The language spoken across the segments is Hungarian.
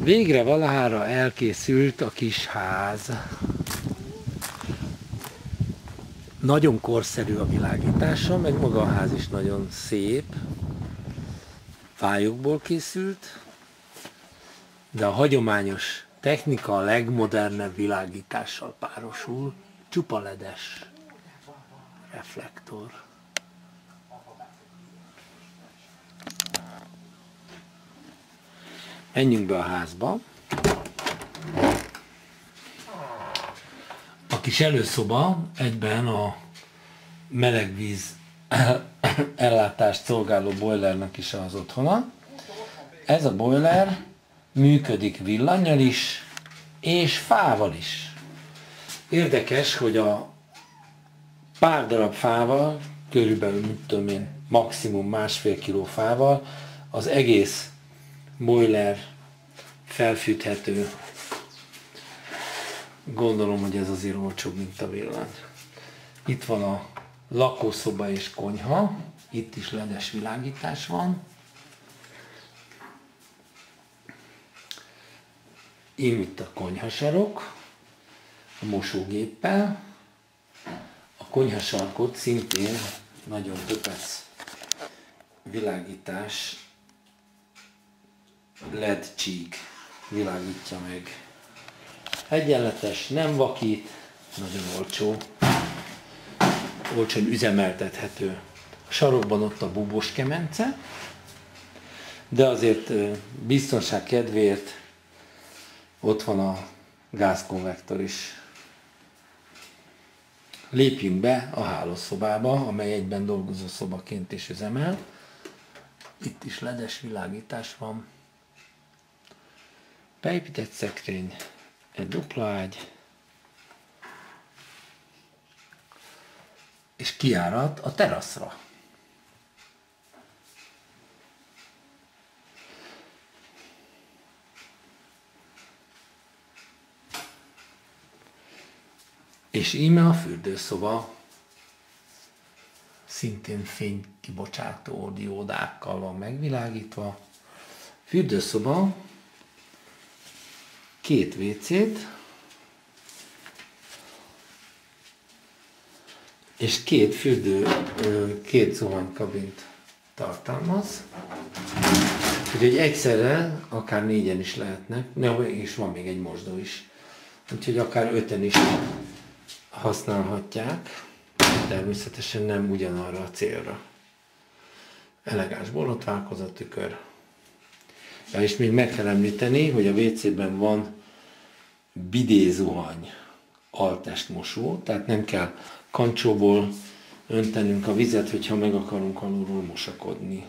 Végre valahára elkészült a kis ház. Nagyon korszerű a világítása, meg maga a ház is nagyon szép. Fályokból készült, de a hagyományos technika a legmodernebb világítással párosul. Csupa ledes reflektor. Menjünk be a házba. A kis előszoba egyben a melegvíz ellátást szolgáló boilernek is az otthona. Ez a boiler működik villannyal is, és fával is. Érdekes, hogy a pár darab fával, körülbelül, mit tudom én, maximum 1,5 kiló fával az egész boiler felfűthető. Gondolom, hogy ez azért olcsóbb, mint a villany. Itt van a lakószoba és konyha, itt is ledes világítás van. Itt a konyhasarok, a mosógéppel. A konyhasarkot szintén nagyon töpec világítás, LED csík világítja meg. Egyenletes, nem vakít, nagyon olcsó, olcsón üzemeltethető. A sarokban ott a bubos kemence, de azért biztonság kedvéért ott van a gázkonvektor is. Lépjünk be a hálószobába, amely egyben dolgozó szobaként is üzemel. Itt is ledes világítás van. Beépített szekrény, egy dupla ágy, és kijárat a teraszra. És íme a fürdőszoba szintén fénykibocsátó diódákkal van megvilágítva. Fürdőszoba 2 WC-t és 2 zuhanykabint tartalmaz. Úgyhogy egyszerre akár 4-en is lehetnek, és van még egy mosdó is. Úgyhogy akár 5-en is használhatják, természetesen nem ugyanarra a célra. Elegáns borotválkozat tükör. Ja, és még meg kell említeni, hogy a WC-ben van bidézuhany altestmosó, tehát nem kell kancsóból öntenünk a vizet, hogyha meg akarunk alulról mosakodni.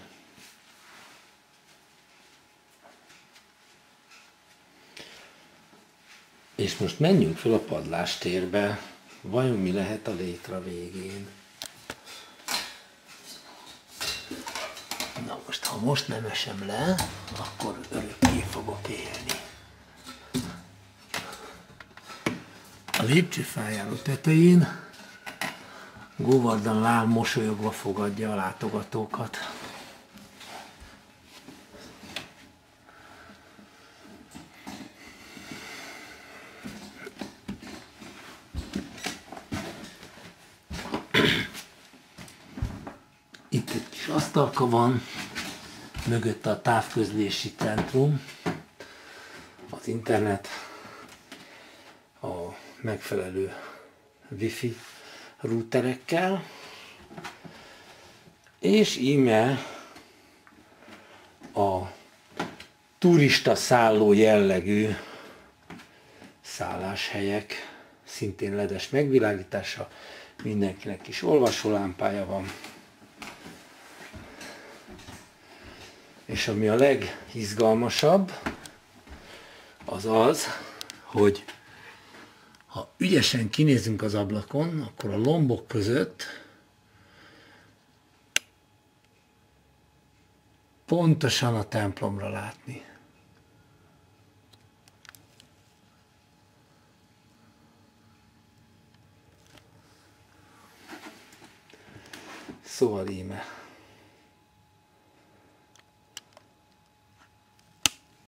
És most menjünk fel a padlástérbe. Vajon mi lehet a létra végén? Na most, ha most nem esem le, akkor örökké fogok élni. A lépcsőfájáló tetején Góvardan Lál mosolyogva fogadja a látogatókat. Itt egy kis asztalka van, mögött a távközlési centrum, az internet, a megfelelő wifi routerekkel, és íme a turista szálló jellegű szálláshelyek, szintén ledes megvilágítása, mindenkinek kis olvasólámpája van. És ami a legizgalmasabb, az az, hogy ha ügyesen kinézünk az ablakon, akkor a lombok között pontosan a templomra látni. Szóval íme.